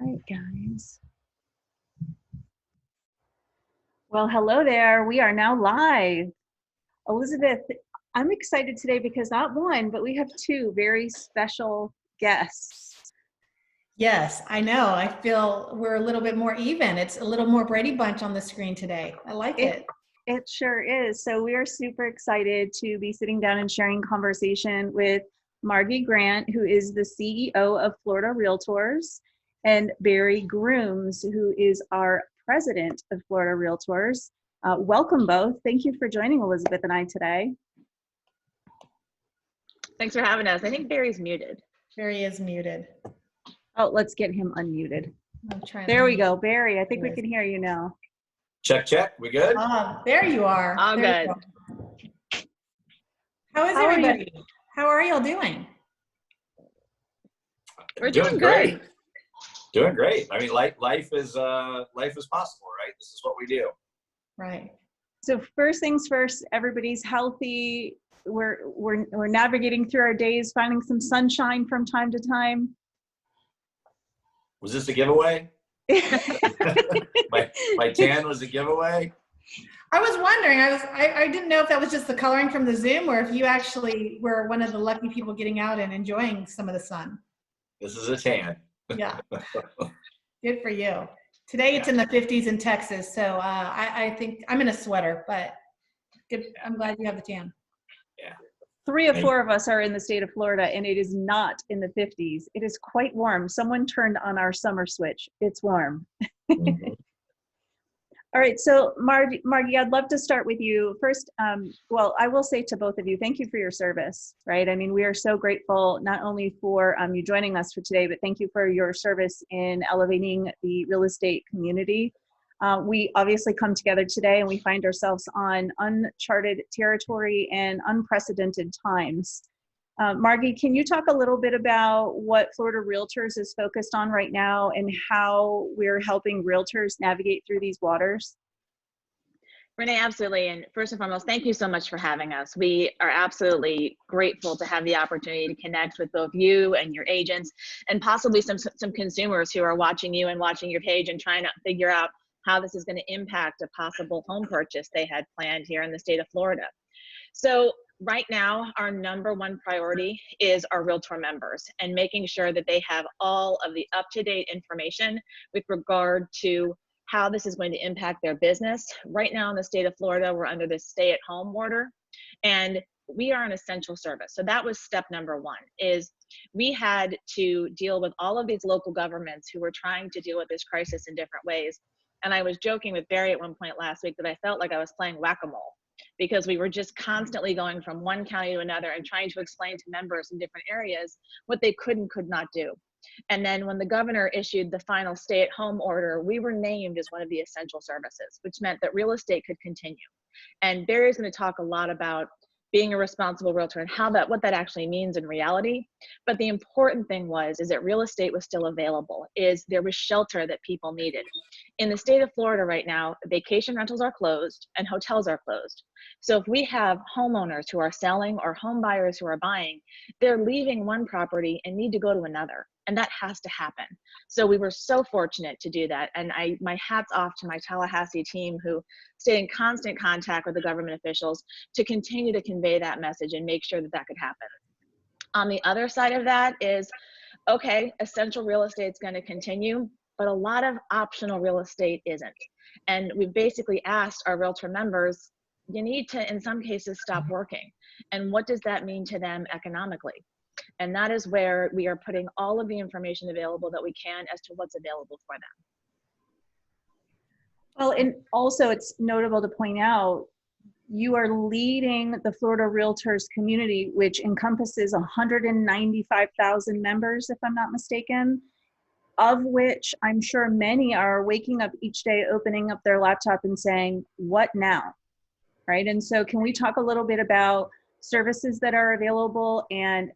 All right, guys. Well, hello there. We are now live. Elizabeth, I'm excited today because not one, but we have two very special guests. Yes, I know. I feel we're a little bit more even. It's a little more Brady Bunch on the screen today. I like it. It sure is. So we are super excited to be sitting down and sharing conversation with Margy Grant, who is the CEO of Florida Realtors, and Barry Grooms, who is our president of Florida Realtors. Welcome both. Thank you for joining Elizabeth and I today. Thanks for having us. I think Barry's muted. Barry is muted. Oh, let's get him unmuted. There we go. Barry, I think we can hear you now. Check, check. We good? There you are. All there good. How is everybody? How are y'all doing? We're doing great. Good. Doing great. I mean, life is possible, right? This is what we do. Right. So first things first, everybody's healthy. We're navigating through our days, finding some sunshine from time to time. Was this a giveaway? my tan was a giveaway. I was wondering. I didn't know if that was just the coloring from the Zoom or if you actually were one of the lucky people getting out and enjoying some of the sun. This is a tan. Yeah. Good for you. Today it's in the 50s in Texas, so I think I'm in a sweater, but good. I'm glad you have the tan. Yeah. 3 of 4 of us are in the state of Florida, and it is not in the 50s. It is quite warm. Someone turned on our summer switch. It's warm. Mm-hmm. All right, so Margy, I'd love to start with you. First, well, I will say to both of you, thank you for your service, right? I mean, we are so grateful not only for you joining us for today, but thank you for your service in elevating the real estate community. We obviously come together today and we find ourselves on uncharted territory and unprecedented times. Margy, can you talk a little bit about what Florida Realtors is focused on right now and how we're helping realtors navigate through these waters? Renee, absolutely. And first and foremost, thank you so much for having us. We are absolutely grateful to have the opportunity to connect with both you and your agents and possibly some consumers who are watching you and watching your page and trying to figure out how this is going to impact a possible home purchase they had planned here in the state of Florida. So right now, our number one priority is our realtor members and making sure that they have all of the up-to-date information with regard to how this is going to impact their business. Right now in the state of Florida, we're under this stay-at-home order, and we are an essential service. So that was step number one, is we had to deal with all of these local governments who were trying to deal with this crisis in different ways. And I was joking with Barry at one point last week that I felt like I was playing whack-a-mole, because we were just constantly going from one county to another and trying to explain to members in different areas what they could and could not do. And then when the governor issued the final stay-at-home order, we were named as one of the essential services, which meant that real estate could continue. And Barry's going to talk a lot about being a responsible realtor and what that actually means in reality. But the important thing is that real estate was still available, is there was shelter that people needed. In the state of Florida right now, vacation rentals are closed and hotels are closed. So if we have homeowners who are selling or home buyers who are buying, they're leaving one property and need to go to another. And that has to happen. So we were so fortunate to do that. And my hat's off to my Tallahassee team who stayed in constant contact with the government officials to continue to convey that message and make sure that that could happen. On the other side of that is, okay, essential real estate is going to continue, but a lot of optional real estate isn't. And we basically asked our realtor members, you need to, in some cases, stop working. And what does that mean to them economically? And that is where we are putting all of the information available that we can as to what's available for them. Well, and also it's notable to point out, you are leading the Florida Realtors community, which encompasses 195,000 members, if I'm not mistaken, of which I'm sure many are waking up each day, opening up their laptop and saying, what now? Right? And so can we talk a little bit about services that are available and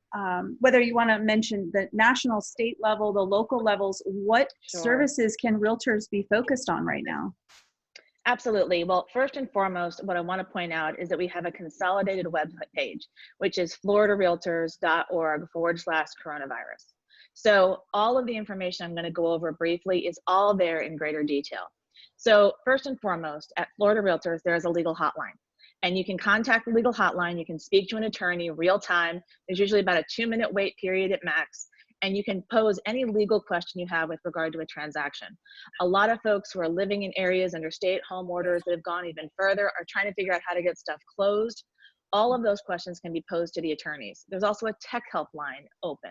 whether you want to mention the national, state level, the local levels, what services can realtors be focused on right now? Absolutely. Well, first and foremost, what I want to point out is that we have a consolidated web page, which is floridarealtors.org/coronavirus. So all of the information I'm going to go over briefly is all there in greater detail. So first and foremost, at Florida Realtors, there is a legal hotline. And you can contact the legal hotline. You can speak to an attorney real time. There's usually about a 2-minute wait period at max. And you can pose any legal question you have with regard to a transaction. A lot of folks who are living in areas under stay-at-home orders that have gone even further are trying to figure out how to get stuff closed. All of those questions can be posed to the attorneys. There's also a tech help line open.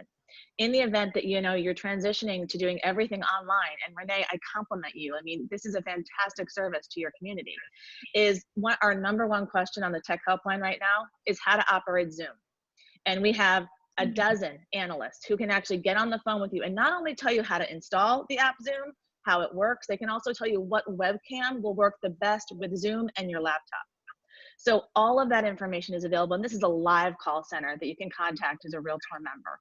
In the event that you're transitioning to doing everything online, and Renee, I compliment you. I mean, this is a fantastic service to your community. Our number one question on the tech helpline right now is how to operate Zoom. And we have a dozen analysts who can actually get on the phone with you and not only tell you how to install the app Zoom, how it works, they can also tell you what webcam will work the best with Zoom and your laptop. So all of that information is available, and this is a live call center that you can contact as a Realtor member.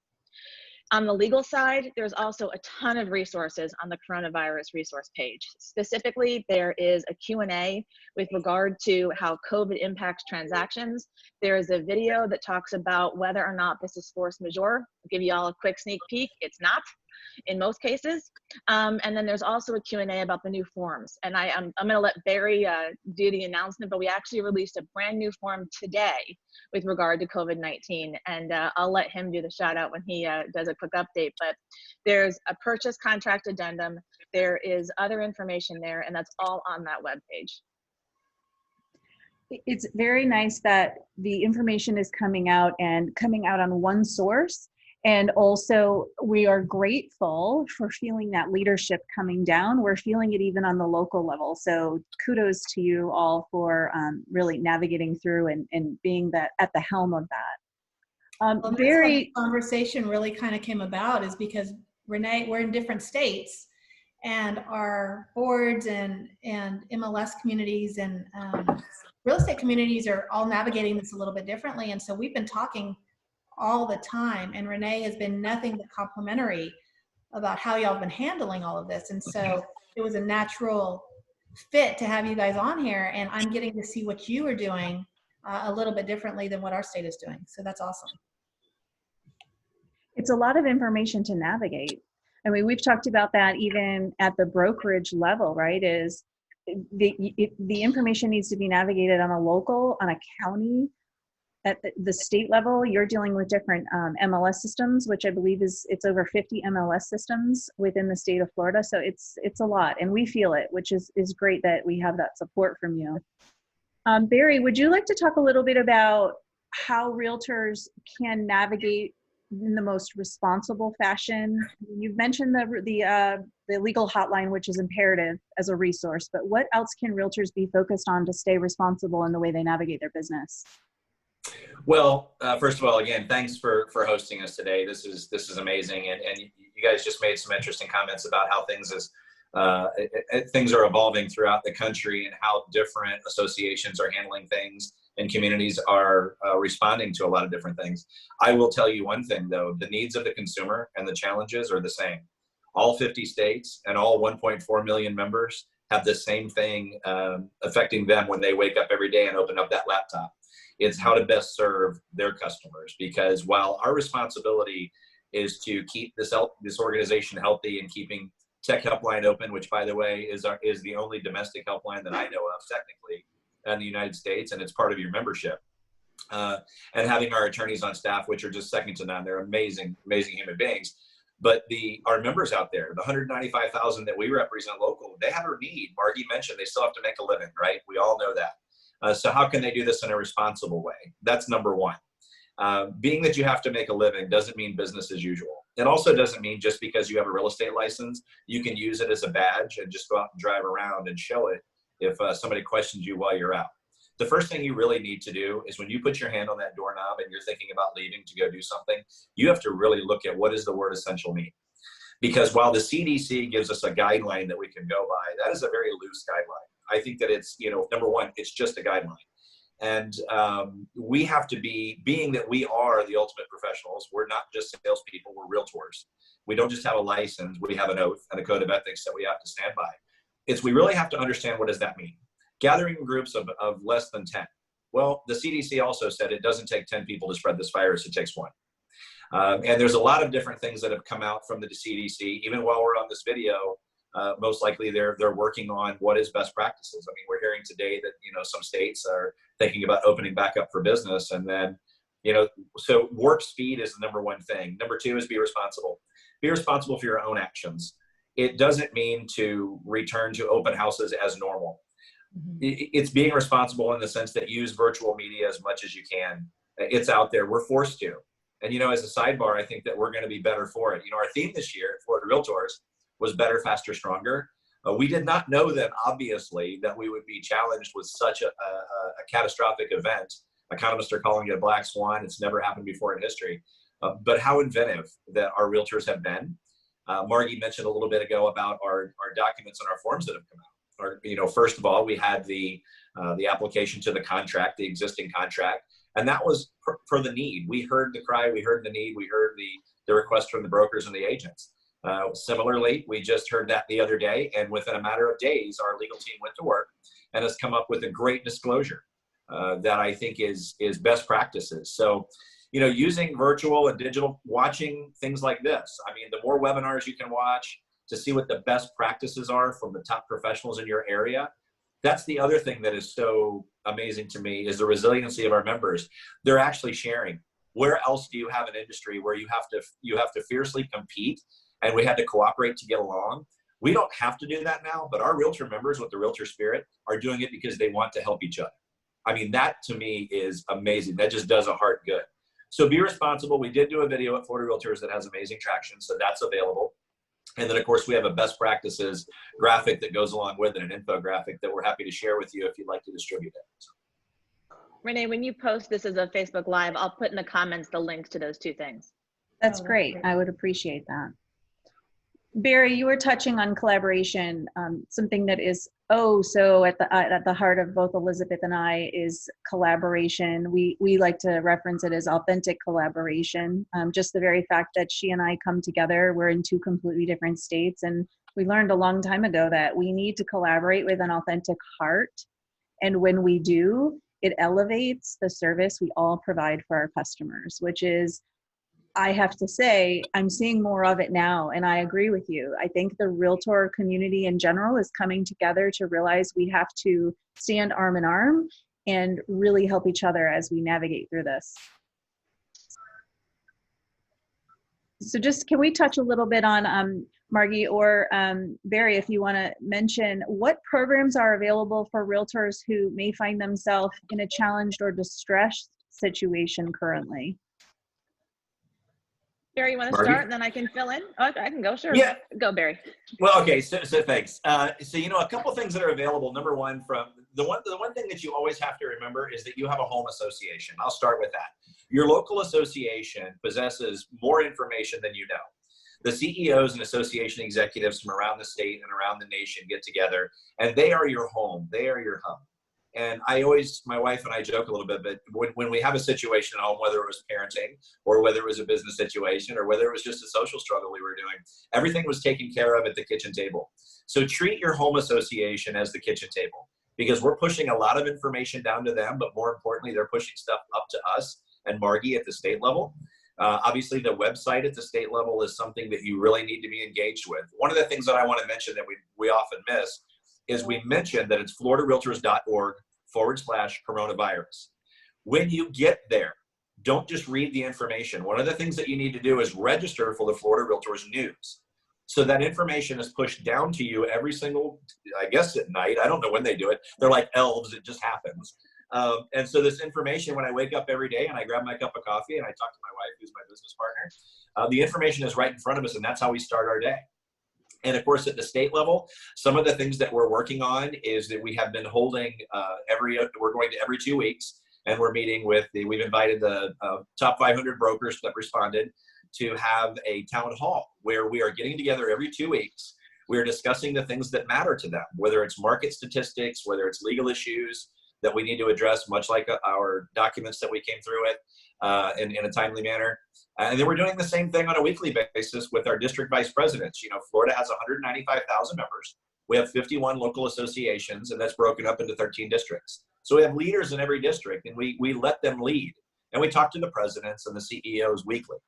On the legal side, there's also a ton of resources on the coronavirus resource page. Specifically, there is a Q&A with regard to how COVID impacts transactions. There is a video that talks about whether or not this is force majeure. I'll give you all a quick sneak peek. It's not in most cases. And then there's also a Q&A about the new forms. And I'm going to let Barry do the announcement, but we actually released a brand new form today with regard to COVID-19. And I'll let him do the shout out when he does a quick update. But there's a purchase contract addendum. There is other information there, and that's all on that webpage. It's very nice that the information is coming out on one source. And also, we are grateful for feeling that leadership coming down. We're feeling it even on the local level. So kudos to you all for really navigating through and being at the helm of that. Well, Barry, the conversation really kind of came about is because Renee, we're in different states, and our boards and MLS communities and real estate communities are all navigating this a little bit differently. And so we've been talking all the time, and Renee has been nothing but complimentary about how y'all have been handling all of this. And so it was a natural fit to have you guys on here, and I'm getting to see what you are doing a little bit differently than what our state is doing. So that's awesome. It's a lot of information to navigate. I mean, we've talked about that even at the brokerage level, right? Is the information needs to be navigated on a local, on a county, at the state level. You're dealing with different MLS systems, which I believe it's over 50 MLS systems within the state of Florida. So it's a lot, and we feel it, which is great that we have that support from you. Barry, would you like to talk a little bit about how realtors can navigate in the most responsible fashion? You've mentioned the legal hotline, which is imperative as a resource, but what else can realtors be focused on to stay responsible in the way they navigate their business? Well, first of all, again, thanks for hosting us today. This is amazing, and you guys just made some interesting comments about how things are evolving throughout the country and how different associations are handling things and communities are responding to a lot of different things. I will tell you one thing, though: the needs of the consumer and the challenges are the same. All 50 states and all 1.4 million members have the same thing affecting them when they wake up every day and open up that laptop. It's how to best serve their customers, because while our responsibility is to keep this organization healthy and keeping Tech Helpline open, which, by the way, is the only domestic helpline that I know of technically in the United States, and it's part of your membership, and having our attorneys on staff, which are just second to none. They're amazing human beings. But our members out there, the 195,000 that we represent local, they have a need. Margy mentioned they still have to make a living, right? We all know that. So how can they do this in a responsible way? That's number one. Being that you have to make a living doesn't mean business as usual. It also doesn't mean just because you have a real estate license, you can use it as a badge and just go out and drive around and show it if somebody questions you while you're out. The first thing you really need to do is when you put your hand on that doorknob and you're thinking about leaving to go do something, you have to really look at what does the word essential mean. Because while the CDC gives us a guideline that we can go by, that is a very loose guideline. I think that it's, number one, it's just a guideline. And we have to being that we are the ultimate professionals, we're not just salespeople, we're realtors. We don't just have a license, we have an oath and a code of ethics that we have to stand by. We really have to understand, what does that mean? Gathering groups of less than 10. Well, the CDC also said it doesn't take 10 people to spread this virus, it takes one. And there's a lot of different things that have come out from the CDC. Even while we're on this video, most likely they're working on what is best practices. I mean, we're hearing today that, some states are thinking about opening back up for business. And then, so warp speed is the number one thing. Number two is be responsible. Be responsible for your own actions. It doesn't mean to return to open houses as normal. It's being responsible in the sense that use virtual media as much as you can. It's out there. We're forced to. And, as a sidebar, I think that we're going to be better for it. Our theme this year at Florida Realtors was better, faster, stronger. We did not know then, obviously, that we would be challenged with such a catastrophic event. Economists are calling it a black swan. It's never happened before in history. But how inventive that our realtors have been. Margy mentioned a little bit ago about our documents and our forms that have come out. First of all, we had the application to the contract, the existing contract, and that was for the need. We heard the cry, we heard the need, we heard the request from the brokers and the agents. Similarly, we just heard that the other day, and within a matter of days, our legal team went to work and has come up with a great disclosure that I think is best practices. So, using virtual and digital, watching things like this. I mean, the more webinars you can watch to see what the best practices are from the top professionals in your area. That's the other thing that is so amazing to me is the resiliency of our members. They're actually sharing. Where else do you have an industry where you have to fiercely compete and we had to cooperate to get along? We don't have to do that now, but our realtor members with the realtor spirit are doing it because they want to help each other. I mean, that to me is amazing. That just does a heart good. So be responsible. We did do a video at Florida Realtors that has amazing traction, so that's available. And then, of course, we have a best practices graphic that goes along with it, an infographic that we're happy to share with you if you'd like to distribute it. Renee, when you post this as a Facebook Live, I'll put in the comments the links to those two things. That's great. I would appreciate that. Barry, you were touching on collaboration. Something that is so at the heart of both Elizabeth and I is collaboration. We like to reference it as authentic collaboration. Just the very fact that she and I come together, we're in two completely different states, and we learned a long time ago that we need to collaborate with an authentic heart. And when we do, it elevates the service we all provide for our customers, which is, I have to say, I'm seeing more of it now, and I agree with you. I think the realtor community in general is coming together to realize we have to stand arm in arm and really help each other as we navigate through this. So just, can we touch a little bit on, Margy or Barry, if you want to mention what programs are available for realtors who may find themselves in a challenged or distressed situation currently? Barry, you want to start and then I can fill in? Oh, I can go, sure. Yeah. Go, Barry. Well, okay, so thanks. So, a couple things that are available. Number one, from the one thing that you always have to remember is that you have a home association. I'll start with that. Your local association possesses more information than you know. The CEOs and association executives from around the state and around the nation get together, and they are your home. They are your hub. And my wife and I joke a little bit, but when we have a situation at home, whether it was parenting or whether it was a business situation or whether it was just a social struggle we were doing, everything was taken care of at the kitchen table. So treat your home association as the kitchen table, because we're pushing a lot of information down to them, but more importantly, they're pushing stuff up to us and Margy at the state level. Obviously, the website at the state level is something that you really need to be engaged with. One of the things that I want to mention that we often miss is we mentioned that it's floridarealtors.org/coronavirus. When you get there, don't just read the information. One of the things that you need to do is register for the Florida Realtors News. So that information is pushed down to you every single, I guess at night. I don't know when they do it. They're like elves. It just happens. And so this information, when I wake up every day and I grab my cup of coffee and I talk to my wife, who's my business partner, the information is right in front of us, and that's how we start our day. And of course, at the state level, some of the things that we're working on is that we have been holding we're going to every 2 weeks, and we're meeting we've invited the top 500 brokers that responded to have a town hall where we are getting together every 2 weeks. We're discussing the things that matter to them, whether it's market statistics, whether it's legal issues that we need to address, much like our documents that we came through with in a timely manner. And then we're doing the same thing on a weekly basis with our district vice presidents. Florida has 195,000 members. We have 51 local associations, and that's broken up into 13 districts. So we have leaders in every district, and we let them lead. And we talk to the presidents and the CEOs weekly.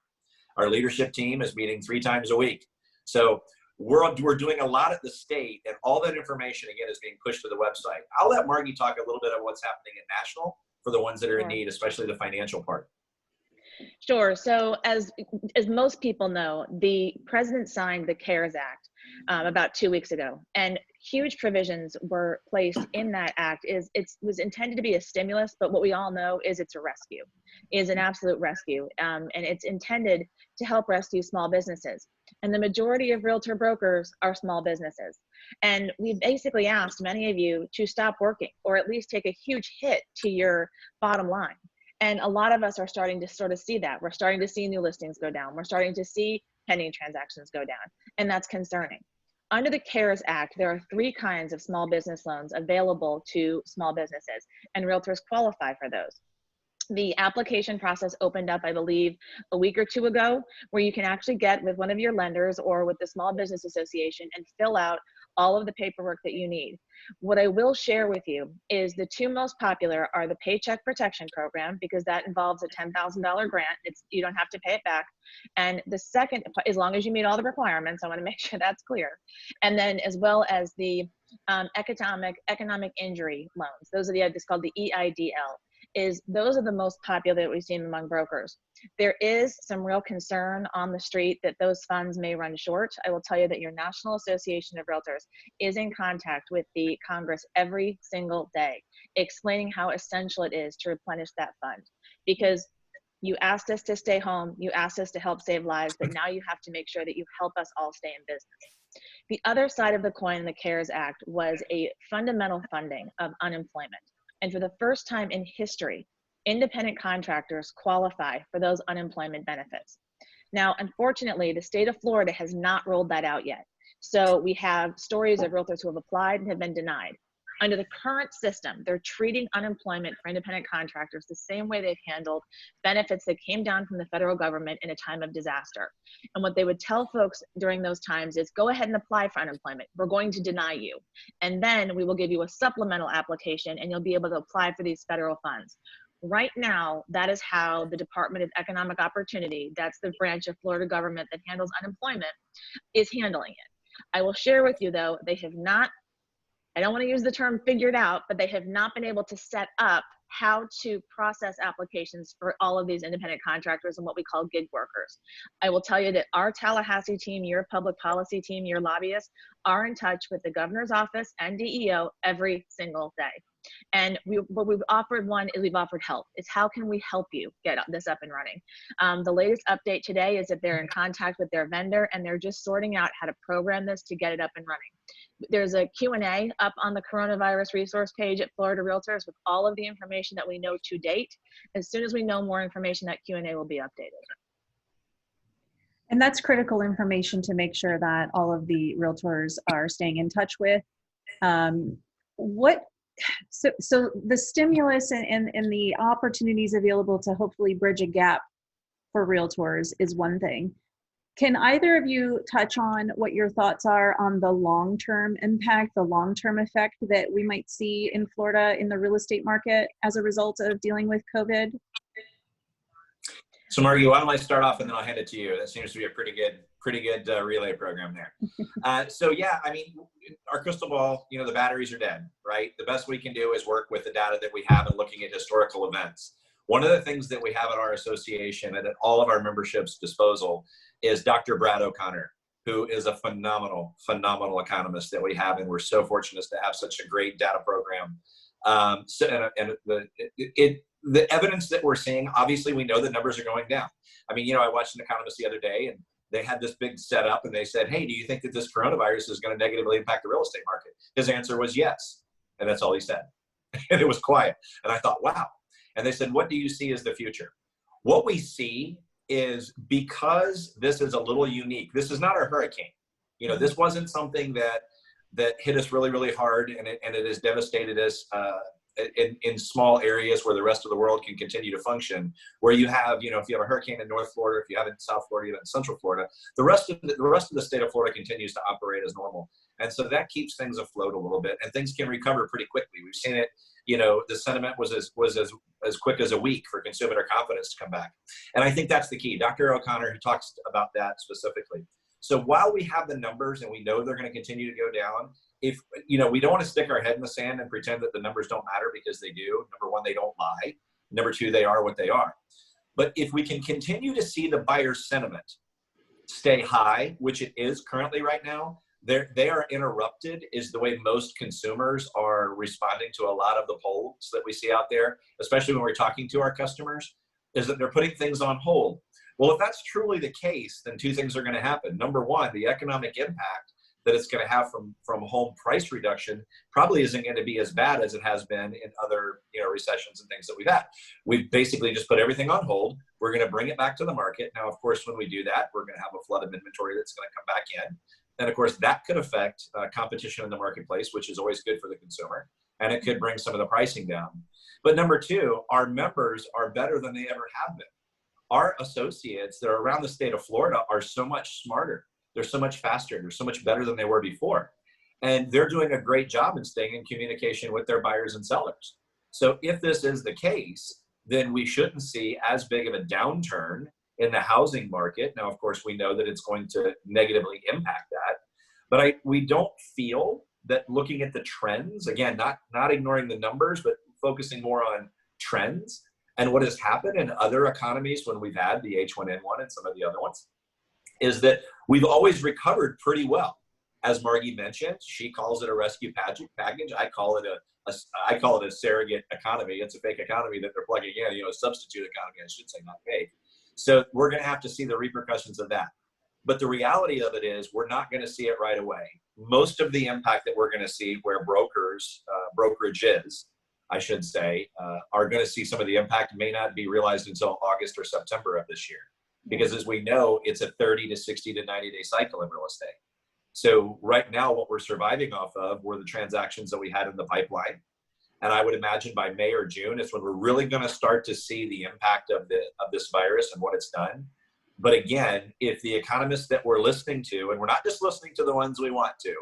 Our leadership team is meeting 3 times a week. So we're doing a lot at the state, and all that information, again, is being pushed to the website. I'll let Margy talk a little bit of what's happening at national for the ones that are in need, especially the financial part. Sure. So as most people know, the president signed the CARES Act about 2 weeks ago, and huge provisions were placed in that act. It was intended to be a stimulus, but what we all know is it's a rescue, is an absolute rescue, and it's intended to help rescue small businesses. And the majority of realtor brokers are small businesses. And we basically asked many of you to stop working, or at least take a huge hit to your bottom line. And a lot of us are starting to sort of see that. We're starting to see new listings go down. We're starting to see pending transactions go down, and that's concerning. Under the CARES Act, there are 3 kinds of small business loans available to small businesses, and realtors qualify for those. The application process opened up, I believe, a week or 2 ago, where you can actually get with one of your lenders or with the Small Business Association and fill out all of the paperwork that you need. What I will share with you is the 2 most popular are the Paycheck Protection Program, because that involves a $10,000 grant. You don't have to pay it back. And the second, as long as you meet all the requirements, I want to make sure that's clear. And then as well as the economic injury loans. Those are it's called the EIDL. Those are the most popular that we've seen among brokers. There is some real concern on the street that those funds may run short. I will tell you that your National Association of Realtors is in contact with the Congress every single day, explaining how essential it is to replenish that fund. Because you asked us to stay home, you asked us to help save lives, but now you have to make sure that you help us all stay in business. The other side of the coin in the CARES Act was a fundamental funding of unemployment. And for the first time in history, independent contractors qualify for those unemployment benefits. Now, unfortunately, the state of Florida has not rolled that out yet. So we have stories of realtors who have applied and have been denied. Under the current system, they're treating unemployment for independent contractors the same way they've handled benefits that came down from the federal government in a time of disaster. And what they would tell folks during those times is, go ahead and apply for unemployment. We're going to deny you. And then we will give you a supplemental application and you'll be able to apply for these federal funds. Right now, that is how the Department of Economic Opportunity, that's the branch of Florida government that handles unemployment, is handling it. I will share with you though, they have not, I don't want to use the term figured out, but they have not been able to set up how to process applications for all of these independent contractors and what we call gig workers. I will tell you that our Tallahassee team, your public policy team, your lobbyists are in touch with the governor's office and DEO every single day. And what we've offered, one is we've offered help. It's how can we help you get this up and running? The latest update today is that they're in contact with their vendor and they're just sorting out how to program this to get it up and running. There's a Q&A up on the coronavirus resource page at Florida Realtors with all of the information that we know to date. As soon as we know more information, that Q&A will be updated. And that's critical information to make sure that all of the realtors are staying in touch with. So the stimulus and the opportunities available to hopefully bridge a gap for realtors is one thing. Can either of you touch on what your thoughts are on the long-term impact, the long-term effect that we might see in Florida in the real estate market as a result of dealing with COVID? So Margy, why don't I start off and then I'll hand it to you. That seems to be a pretty good relay program there. So yeah, I mean, our crystal ball, the batteries are dead, right? The best we can do is work with the data that we have and looking at historical events. One of the things that we have at our association and at all of our membership's disposal is Dr. Brad O'Connor, who is a phenomenal economist that we have, and we're so fortunate to have such a great data program. The evidence that we're seeing, obviously we know the numbers are going down. I mean, I watched an economist the other day and they had this big setup and they said, hey, do you think that this coronavirus is going to negatively impact the real estate market? His answer was yes. And that's all he said. And it was quiet. And I thought, wow. And they said, what do you see as the future? What we see is, because this is a little unique, this is not a hurricane. This wasn't something that hit us really, really hard and it has devastated us in small areas where the rest of the world can continue to function, where you have, if you have a hurricane in North Florida, if you have it in South Florida, you have it in Central Florida, the rest of the state of Florida continues to operate as normal. And so that keeps things afloat a little bit, and things can recover pretty quickly. We've seen it, the sentiment was as quick as a week for consumer confidence to come back. And I think that's the key. Dr. O'Connor, he talks about that specifically. So while we have the numbers and we know they're going to continue to go down, if, we don't want to stick our head in the sand and pretend that the numbers don't matter, because they do. Number one, they don't lie. Number two, they are what they are. But if we can continue to see the buyer sentiment stay high, which it is currently right now, they are interrupted is the way most consumers are responding to a lot of the polls that we see out there, especially when we're talking to our customers, is that they're putting things on hold. Well, if that's truly the case, then two things are going to happen. Number one, the economic impact that it's going to have from home price reduction probably isn't going to be as bad as it has been in other recessions and things that we've had. We've basically just put everything on hold. We're going to bring it back to the market. Now, of course, when we do that, we're going to have a flood of inventory that's going to come back in. And of course, that could affect competition in the marketplace, which is always good for the consumer. And it could bring some of the pricing down. But number two, our members are better than they ever have been. Our associates that are around the state of Florida are so much smarter. They're so much faster. They're so much better than they were before. And they're doing a great job in staying in communication with their buyers and sellers. So if this is the case, then we shouldn't see as big of a downturn in the housing market. Now, of course, we know that it's going to negatively impact that. But we don't feel that looking at the trends, again, not ignoring the numbers, but focusing more on trends and what has happened in other economies when we've had the H1N1 and some of the other ones, is that we've always recovered pretty well. As Margy mentioned, she calls it a rescue package. I call it a surrogate economy. It's a fake economy that they're plugging in, a substitute economy, I should say, not fake. So we're going to have to see the repercussions of that. But the reality of it is we're not going to see it right away. Most of the impact that we're going to see where brokerage is, I should say, are going to see some of the impact may not be realized until August or September of this year. Because as we know, it's a 30 to 60 to 90 day cycle in real estate. So right now, what we're surviving off of were the transactions that we had in the pipeline. And I would imagine by May or June is when we're really going to start to see the impact of this virus and what it's done. But again, if the economists that we're listening to, and we're not just listening to the ones we want to,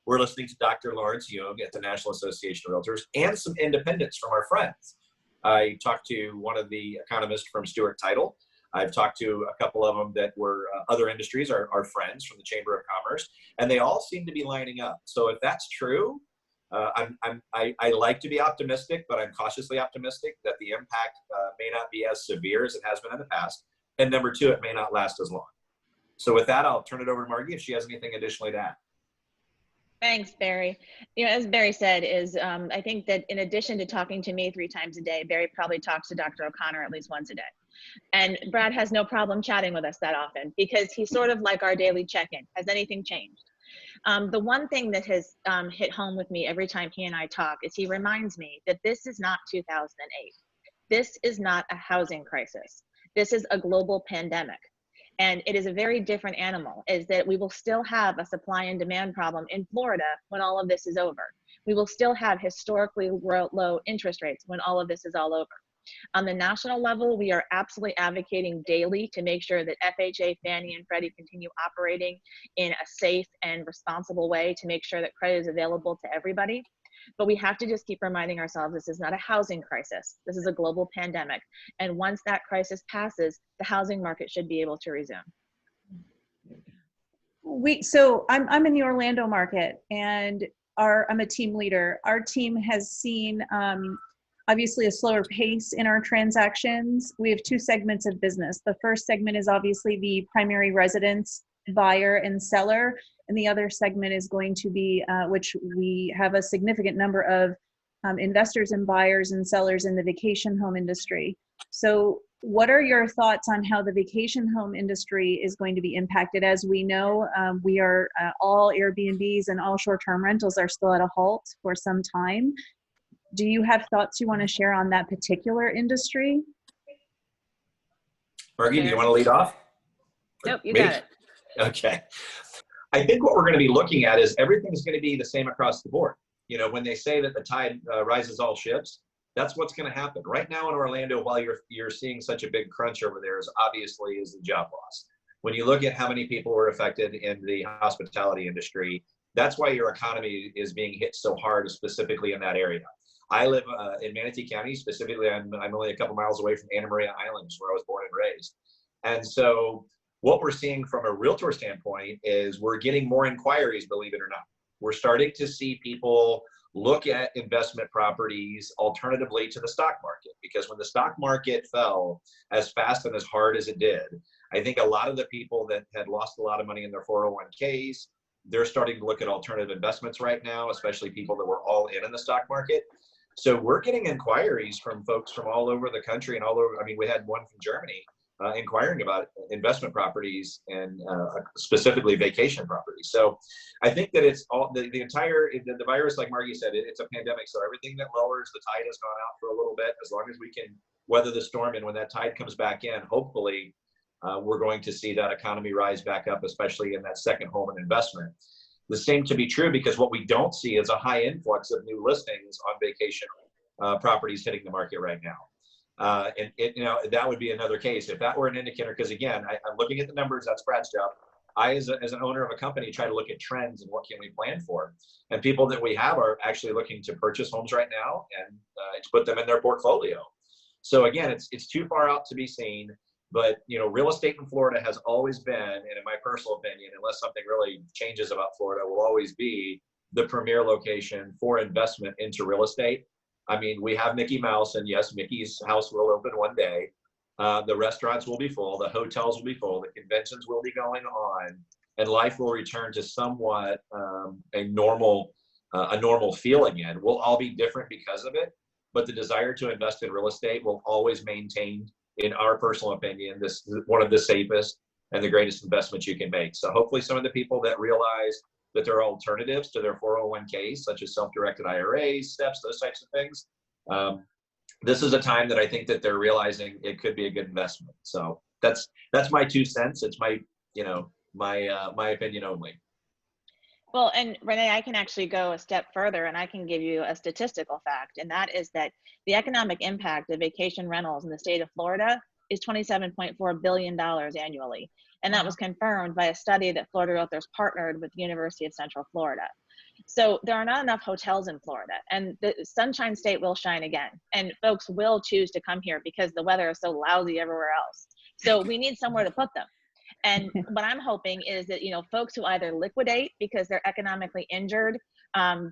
we're listening to Dr. Lawrence Young at the National Association of Realtors and some independents from our friends. I talked to one of the economists from Stewart Title. I've talked to a couple of them that were other industries, our friends from the Chamber of Commerce, and they all seem to be lining up. So if that's true, I like to be optimistic, but I'm cautiously optimistic that the impact may not be as severe as it has been in the past. And number two, it may not last as long. So with that, I'll turn it over to Margy if she has anything additionally to add. Thanks, Barry. As Barry said, I think that in addition to talking to me 3 times a day, Barry probably talks to Dr. O'Connor at least once a day. And Brad has no problem chatting with us that often because he's sort of like our daily check-in. Has anything changed? The one thing that has hit home with me every time he and I talk is he reminds me that this is not 2008. This is not a housing crisis. This is a global pandemic. And it is a very different animal, is that we will still have a supply and demand problem in Florida when all of this is over. We will still have historically low interest rates when all of this is all over. On the national level, we are absolutely advocating daily to make sure that FHA, Fannie, and Freddie continue operating in a safe and responsible way to make sure that credit is available to everybody. But we have to just keep reminding ourselves this is not a housing crisis. This is a global pandemic. And once that crisis passes, the housing market should be able to resume. So I'm in the Orlando market, and I'm a team leader. Our team has seen obviously a slower pace in our transactions. We have 2 segments of business. The first segment is obviously the primary residence buyer and seller. And the other segment is going to be, which we have a significant number of investors and buyers and sellers in the vacation home industry. So what are your thoughts on how the vacation home industry is going to be impacted? As we know, we are all Airbnbs and all short-term rentals are still at a halt for some time. Do you have thoughts you want to share on that particular industry? Margy, do you want to lead off? Nope, you got it. Okay. I think what we're going to be looking at is everything's going to be the same across the board. you know, when they say that the tide rises all ships, that's what's going to happen. Right now in Orlando, while you're seeing such a big crunch over there, is obviously the job loss. When you look at how many people were affected in the hospitality industry, that's why your economy is being hit so hard, specifically in that area. I live in Manatee County, specifically. I'm only a couple miles away from Anna Maria Islands, where I was born and raised. And so what we're seeing from a realtor standpoint is we're getting more inquiries, believe it or not. We're starting to see people look at investment properties alternatively to the stock market, because when the stock market fell as fast and as hard as it did, I think a lot of the people that had lost a lot of money in their 401ks, they're starting to look at alternative investments right now, especially people that were all in the stock market. So we're getting inquiries from folks from all over the country and all over. I mean, we had one from Germany inquiring about investment properties and specifically vacation properties. So I think that it's all the entire, the virus, like Margy said, it's a pandemic. So everything that lowers the tide has gone out for a little bit. As long as we can weather the storm, and when that tide comes back in, hopefully we're going to see that economy rise back up, especially in that second home and investment. The same to be true, because what we don't see is a high influx of new listings on vacation properties hitting the market right now. And you know, that would be another case if that were an indicator, because again, I'm looking at the numbers. That's Brad's job. I, as an owner of a company, try to look at trends and what can we plan for. And people that we have are actually looking to purchase homes right now and to put them in their portfolio. So again, it's too far out to be seen. But you know, real estate in Florida has always been, and in my personal opinion, unless something really changes about Florida, will always be the premier location for investment into real estate. I mean, we have Mickey Mouse, and yes, Mickey's house will open one day. The restaurants will be full, the hotels will be full, the conventions will be going on, and life will return to somewhat a normal feel again. We'll all be different because of it, but the desire to invest in real estate will always maintain, in our personal opinion, this is one of the safest and the greatest investments you can make. So hopefully some of the people that realize that there are alternatives to their 401ks, such as self-directed IRAs, STEPs, those types of things, this is a time that I think that they're realizing it could be a good investment. So that's my 2 cents. It's my, you know, my opinion only. Well, and Renee, I can actually go a step further, and I can give you a statistical fact, and that is that the economic impact of vacation rentals in the state of Florida is $27.4 billion annually. And that was confirmed by a study that Florida Realtors partnered with the University of Central Florida. So there are not enough hotels in Florida, and the Sunshine State will shine again. And folks will choose to come here because the weather is so lousy everywhere else. So we need somewhere to put them. And what I'm hoping is that, you know, folks who either liquidate because they're economically injured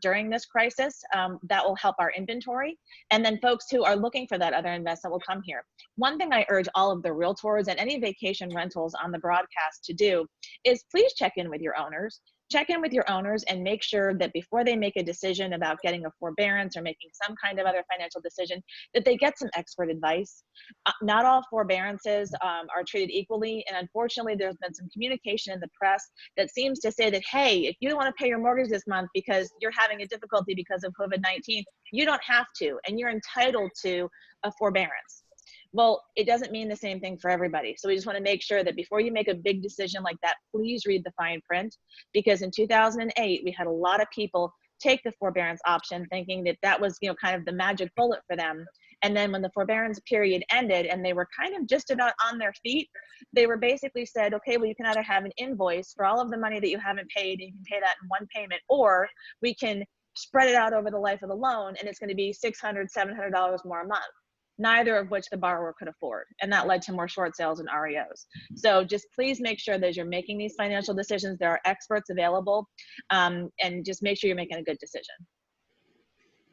during this crisis, that will help our inventory. And then folks who are looking for that other investment will come here. One thing I urge all of the realtors and any vacation rentals on the broadcast to do is please check in with your owners. Check in with your owners and make sure that before they make a decision about getting a forbearance or making some kind of other financial decision, that they get some expert advice. Not all forbearances are treated equally. And unfortunately, there's been some communication in the press that seems to say that, hey, if you don't want to pay your mortgage this month because you're having a difficulty because of COVID-19, you don't have to, and you're entitled to a forbearance. Well, it doesn't mean the same thing for everybody. So we just want to make sure that before you make a big decision like that, please read the fine print, because in 2008, we had a lot of people take the forbearance option thinking that that was, you know, kind of the magic bullet for them. And then when the forbearance period ended and they were kind of just about on their feet, they were basically said, okay, well, you can either have an invoice for all of the money that you haven't paid and you can pay that in one payment, or we can spread it out over the life of the loan and it's going to be $600, $700 more a month. Neither of which the borrower could afford. And that led to more short sales and REOs. So just please make sure that as you're making these financial decisions, there are experts available, and just make sure you're making a good decision.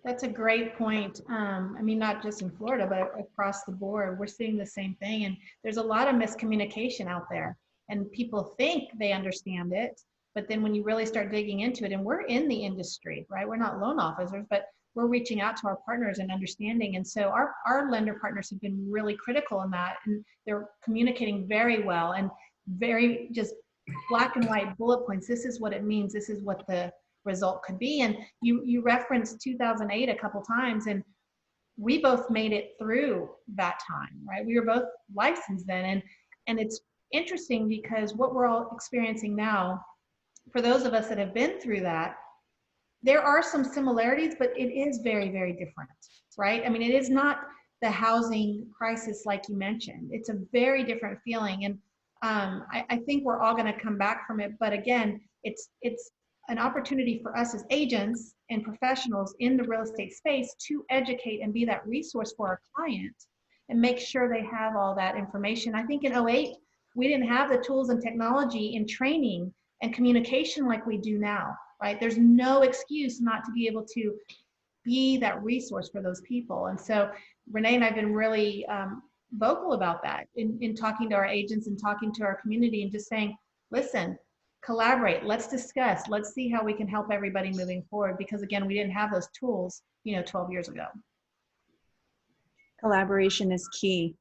That's a great point. I mean, not just in Florida, but across the board, we're seeing the same thing. And there's a lot of miscommunication out there, and people think they understand it. But then when you really start digging into it, and we're in the industry, right? We're not loan officers, but we're reaching out to our partners and understanding. And so our lender partners have been really critical in that. And they're communicating very well and very just black and white bullet points. This is what it means. This is what the result could be. And you referenced 2008 a couple times, and we both made it through that time, right? We were both licensed then. And it's interesting because what we're all experiencing now, for those of us that have been through that, there are some similarities, but it is very, very different, right? I mean, it is not the housing crisis like you mentioned. It's a very different feeling. And I think we're all going to come back from it. But again, it's an opportunity for us as agents and professionals in the real estate space to educate and be that resource for our client and make sure they have all that information. I think in '08, we didn't have the tools and technology in training and communication like we do now, right? There's no excuse not to be able to be that resource for those people. And so Renee and I have been really vocal about that in talking to our agents and talking to our community and just saying, listen, collaborate, let's discuss, let's see how we can help everybody moving forward. Because again, we didn't have those tools, 12 years ago. Collaboration is key.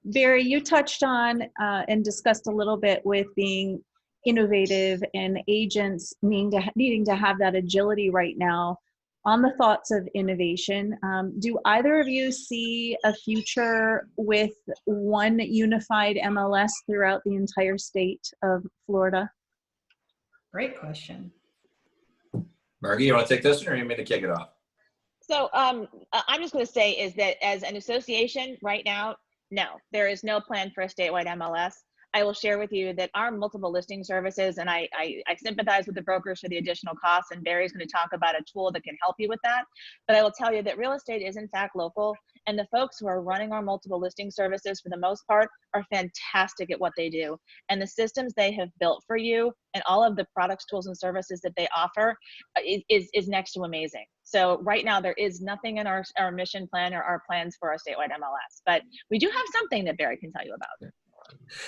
Barry, you touched on and discussed a little bit with being innovative and agents needing to have that agility right now. On the thoughts of innovation, do either of you see a future with one unified MLS throughout the entire state of Florida? Great question. Margy, you want to take this one or you want me to kick it off? So I'm just going to say is that as an association right now, no, there is no plan for a statewide MLS. I will share with you that our multiple listing services, and I sympathize with the brokers for the additional costs, and Barry's going to talk about a tool that can help you with that. But I will tell you that real estate is in fact local, and the folks who are running our multiple listing services for the most part are fantastic at what they do. And the systems they have built for you and all of the products, tools, and services that they offer is next to amazing. So right now there is nothing in our mission plan or our plans for our statewide MLS, but we do have something that Barry can tell you about.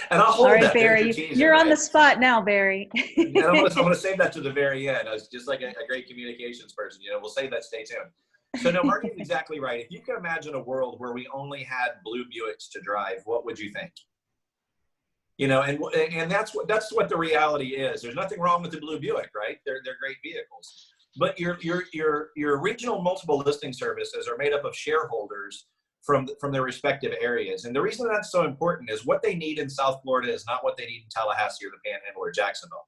And I'll hold All right, that. Barry, you're on the spot now, Barry. And I'm going to save that to the very end. I was just like a great communications person. We'll save that. Stay tuned. So no, Margy's exactly right. If you could imagine a world where we only had blue Buicks to drive, what would you think? And that's what the reality is. There's nothing wrong with the blue Buick, right? They're great vehicles. But your regional multiple listing services are made up of shareholders from their respective areas. And the reason that's so important is what they need in South Florida is not what they need in Tallahassee or the Panhandle or Jacksonville.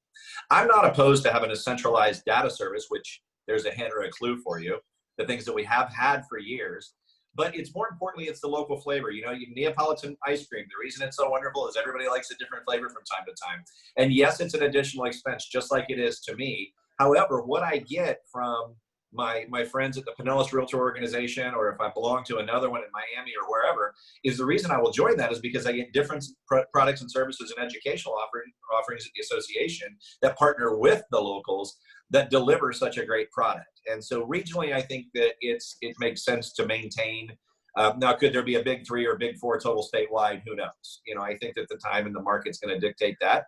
I'm not opposed to having a centralized data service, which there's a hint or a clue for you, the things that we have had for years. But it's more importantly, it's the local flavor. Neapolitan ice cream, the reason it's so wonderful is everybody likes a different flavor from time to time. And yes, it's an additional expense, just like it is to me. However, what I get from my friends at the Pinellas Realtor organization, or if I belong to another one in Miami or wherever, is the reason I will join that is because I get different products and services and educational offerings at the association that partner with the locals that deliver such a great product. And so regionally, I think that it makes sense to maintain. Now, could there be a big 3 or big 4 total statewide? Who knows? I think that the time and the market's going to dictate that.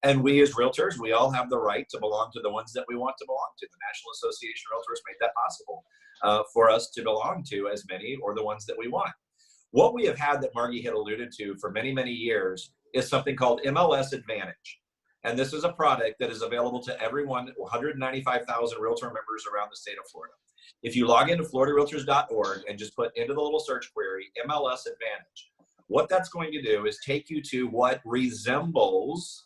And we as realtors, we all have the right to belong to the ones that we want to belong to. The National Association of Realtors made that possible for us to belong to as many or the ones that we want. What we have had that Margy had alluded to for many, many years is something called MLS Advantage. And this is a product that is available to everyone, 195,000 realtor members around the state of Florida. If you log into floridarealtors.org and just put into the little search query, MLS Advantage, what that's going to do is take you to what resembles,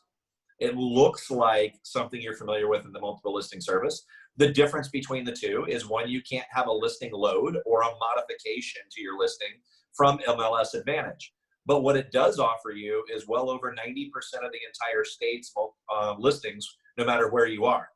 it looks like something you're familiar with in the multiple listing service. The difference between the two is one, you can't have a listing load or a modification to your listing from MLS Advantage. But what it does offer you is well over 90% of the entire state's listings, no matter where you are.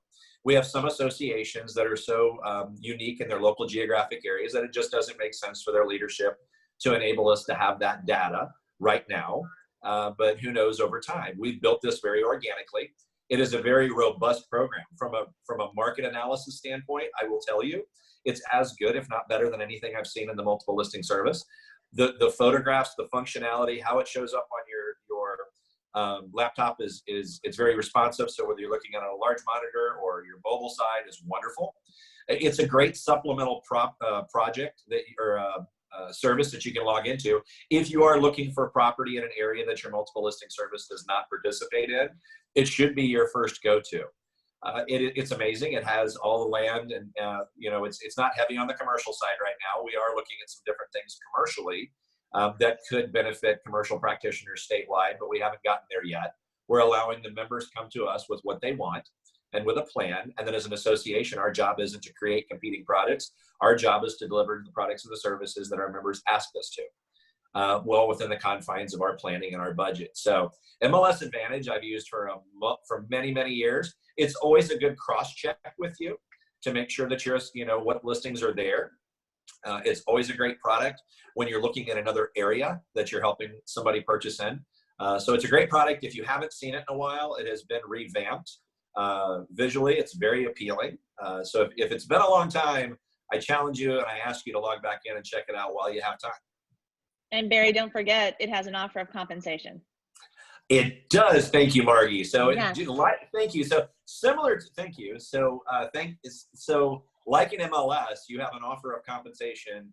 We have some associations that are so unique in their local geographic areas that it just doesn't make sense for their leadership to enable us to have that data right now. But who knows over time? We've built this very organically. It is a very robust program. From a market analysis standpoint, I will tell you, it's as good, if not better, than anything I've seen in the multiple listing service. The photographs, the functionality, how it shows up on your laptop is it's very responsive. So whether you're looking at a large monitor or your mobile side is wonderful. It's a great supplemental project service that you can log into if you are looking for property in an area that your multiple listing service does not participate in. It should be your first go-to. It's amazing. It has all the land, and it's not heavy on the commercial side right now. We are looking at some different things commercially that could benefit commercial practitioners statewide, but we haven't gotten there yet. We're allowing the members come to us with what they want. and with a plan. And then as an association, our job isn't to create competing products. Our job is to deliver the products and the services that our members ask us to, well within the confines of our planning and our budget. So MLS Advantage I've used for many, many years. It's always a good cross-check with you to make sure that you're, what listings are there. It's always a great product when you're looking at another area that you're helping somebody purchase in. So it's a great product. If you haven't seen it in a while, it has been revamped. Visually, it's very appealing. So if it's been a long time, I challenge you and I ask you to log back in and check it out while you have time. And Barry, don't forget, it has an offer of compensation. It does. Thank you, Margy. So Yes. Thank you. So similar to, thank you. So so like in MLS, you have an offer of compensation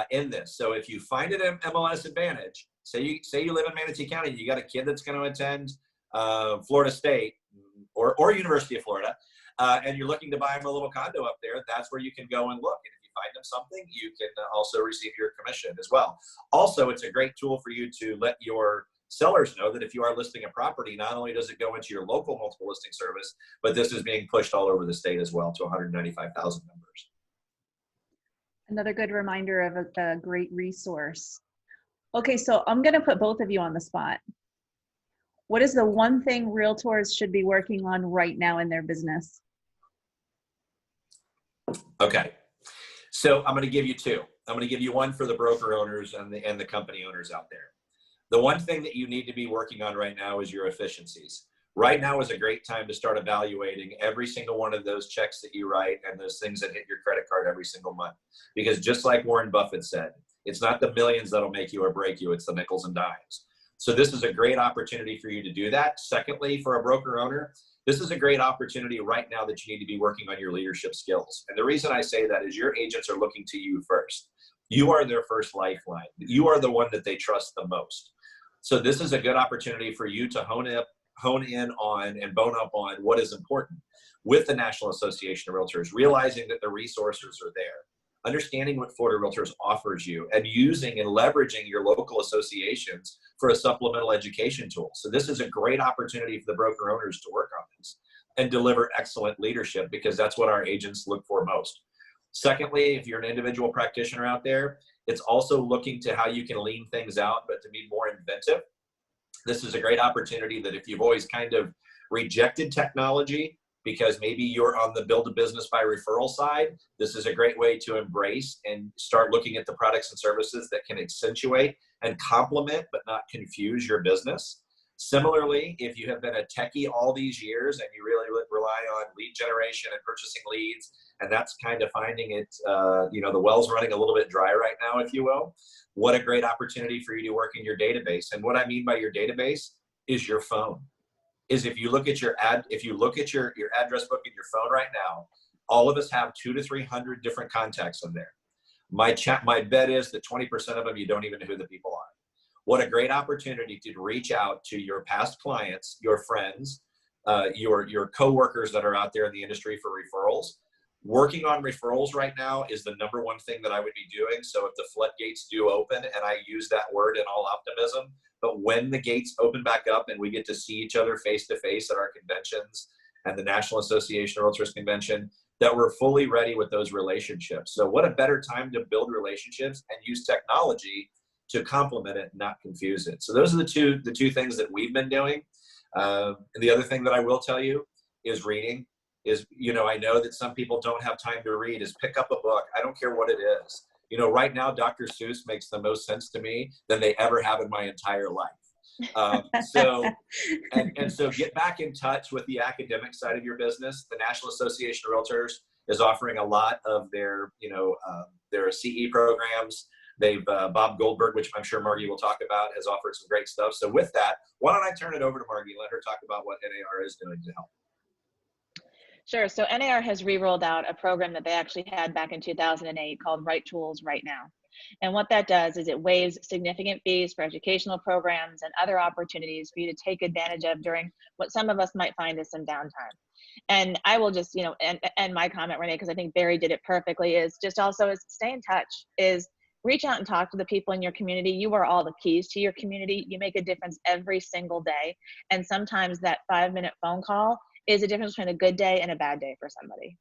in this. So if you find it in MLS Advantage, say you live in Manatee County, you got a kid that's going to attend Florida State or University of Florida, and you're looking to buy them a little condo up there, that's where you can go and look. And if you find them something, you can also receive your commission as well. Also, it's a great tool for you to let your sellers know that if you are listing a property, not only does it go into your local multiple listing service, but this is being pushed all over the state as well to 195,000 members. Another good reminder of a great resource. Okay, so I'm going to put both of you on the spot. What is the one thing realtors should be working on right now in their business? Okay, so I'm going to give you two. I'm going to give you one for the broker owners and the company owners out there. The one thing that you need to be working on right now is your efficiencies. Right now is a great time to start evaluating every single one of those checks that you write and those things that hit your credit card every single month. Because just like Warren Buffett said, it's not the millions that'll make you or break you, it's the nickels and dimes. So this is a great opportunity for you to do that. Secondly, for a broker owner, this is a great opportunity right now that you need to be working on your leadership skills. And the reason I say that is your agents are looking to you first. You are their first lifeline. You are the one that they trust the most. So this is a good opportunity for you to hone in on and bone up on what is important with the National Association of Realtors, realizing that the resources are there, understanding what Florida Realtors offers you, and using and leveraging your local associations for a supplemental education tool. So this is a great opportunity for the broker owners to work on this and deliver excellent leadership, because that's what our agents look for most. Secondly, if you're an individual practitioner out there, it's also looking to how you can lean things out, but to be more inventive. This is a great opportunity that if you've always kind of rejected technology because maybe you're on the build a business by referral side, this is a great way to embrace and start looking at the products and services that can accentuate and complement but not confuse your business. Similarly, if you have been a techie all these years and you really rely on lead generation and purchasing leads, and that's kind of finding it, the well's running a little bit dry right now, if you will, what a great opportunity for you to work in your database. And what I mean by your database is your phone. Is if you look at your your address book in your phone right now, all of us have 200 to 300 different contacts in there. My bet is that 20% of them, you don't even know who the people are. What a great opportunity to reach out to your past clients, your friends, your coworkers that are out there in the industry for referrals. Working on referrals right now is the number one thing that I would be doing. So if the floodgates do open, and I use that word in all optimism, but when the gates open back up and we get to see each other face to face at our conventions and the National Association of Realtors Convention, that we're fully ready with those relationships. So what a better time to build relationships and use technology to complement it, not confuse it. So those are the two things that we've been doing. And the other thing that I will tell you is reading. I know that some people don't have time to read, is pick up a book. I don't care what it is. Right now, Dr. Seuss makes the most sense to me than they ever have in my entire life. So get back in touch with the academic side of your business. The National Association of Realtors is offering a lot of their CE programs. They've Bob Goldberg, which I'm sure Margy will talk about, has offered some great stuff. So with that, why don't I turn it over to Margy and let her talk about what NAR is doing to help. Sure. So NAR has re-rolled out a program that they actually had back in 2008 called Right Tools Right Now. And what that does is it waives significant fees for educational programs and other opportunities for you to take advantage of during what some of us might find as some downtime. And I will just, end my comment, Renee, because I think Barry did it perfectly, is stay in touch, is reach out and talk to the people in your community. You are all the keys to your community. You make a difference every single day. And sometimes that 5-minute phone call is the difference between a good day and a bad day for somebody.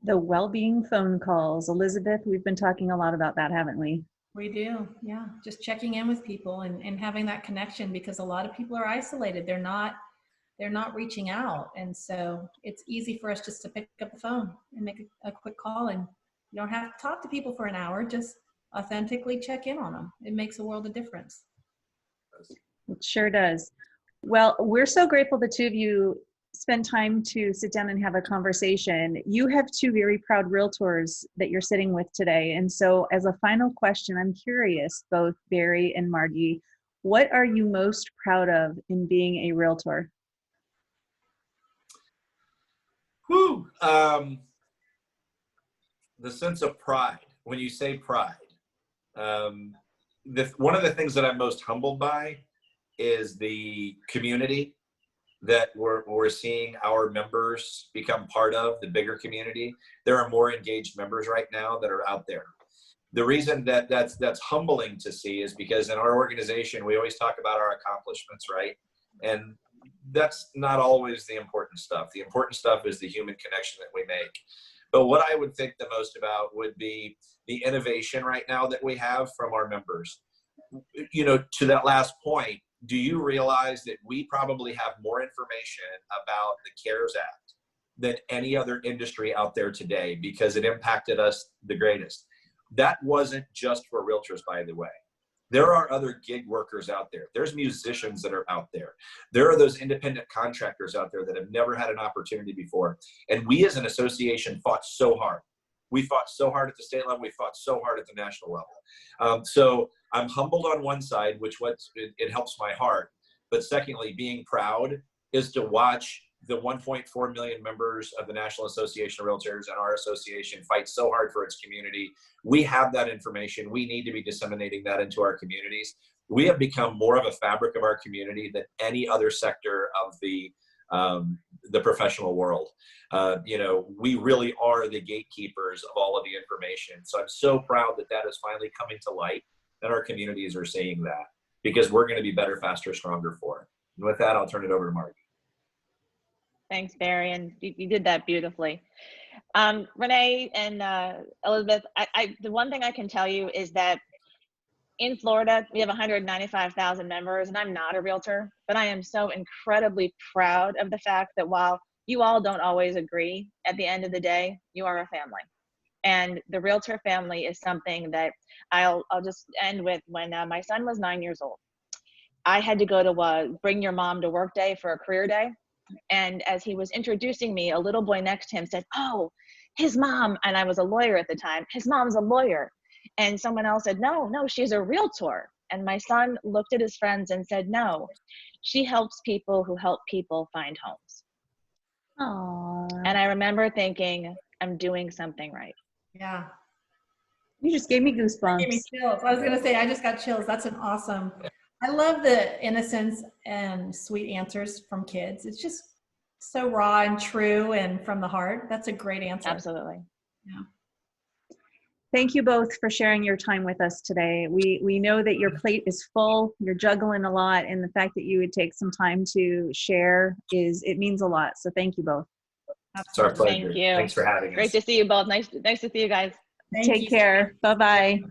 The well-being phone calls. Elizabeth, we've been talking a lot about that, haven't we? We do, yeah. Just checking in with people and having that connection, because a lot of people are isolated. They're not reaching out. And so it's easy for us just to pick up the phone and make a quick call, and you don't have to talk to people for an hour, just authentically check in on them. It makes a world of difference. It sure does. Well, we're so grateful the two of you spend time to sit down and have a conversation. You have two very proud realtors that you're sitting with today. And so as a final question, I'm curious, both Barry and Margy, what are you most proud of in being a realtor? Whew. The sense of pride. When you say pride, one of the things that I'm most humbled by is the community that we're seeing our members become part of, the bigger community. There are more engaged members right now that are out there. The reason that's humbling to see is because in our organization, we always talk about our accomplishments, right? And that's not always the important stuff. The important stuff is the human connection that we make. But what I would think the most about would be the innovation right now that we have from our members. You know, to that last point, do you realize that we probably have more information about the CARES Act than any other industry out there today because it impacted us the greatest? That wasn't just for realtors, by the way. There are other gig workers out there. There's musicians that are out there. There are those independent contractors out there that have never had an opportunity before. And we as an association fought so hard. We fought so hard at the state level. We fought so hard at the national level. So I'm humbled on one side, which it helps my heart. But secondly, being proud is to watch the 1.4 million members of the National Association of Realtors and our association fight so hard for its community. We have that information. We need to be disseminating that into our communities. We have become more of a fabric of our community than any other sector of the professional world. You know, we really are the gatekeepers of all of the information. So I'm so proud that that is finally coming to light and our communities are seeing that, because we're going to be better, faster, stronger for it. And with that, I'll turn it over to Margy. Thanks, Barry, and you did that beautifully. Renee and Elizabeth, the one thing I can tell you is that in Florida, we have 195,000 members, and I'm not a realtor, but I am so incredibly proud of the fact that while you all don't always agree, at the end of the day, you are a family. And the realtor family is something that I'll just end with. When my son was 9 years old, I had to go to bring your mom to work day for a career day. And as he was introducing me, a little boy next to him said, "Oh, his mom," and I was a lawyer at the time, "his mom's a lawyer." And someone else said, no, she's a realtor. And my son looked at his friends and said, "No, she helps people who help people find homes." Aww. And I remember thinking, I'm doing something right. Yeah. You just gave me goosebumps. Gave me chills. I was going to say, I just got chills. That's an awesome. I love the innocence and sweet answers from kids. It's just so raw and true and from the heart. That's a great answer. Absolutely. Yeah. Thank you both for sharing your time with us today. We know that your plate is full, you're juggling a lot, and the fact that you would take some time to share it means a lot. So thank you both. It's our pleasure. Thank you. Thanks for having us. Great to see you both. Nice to see you guys. Thank Take you. care. Bye-bye.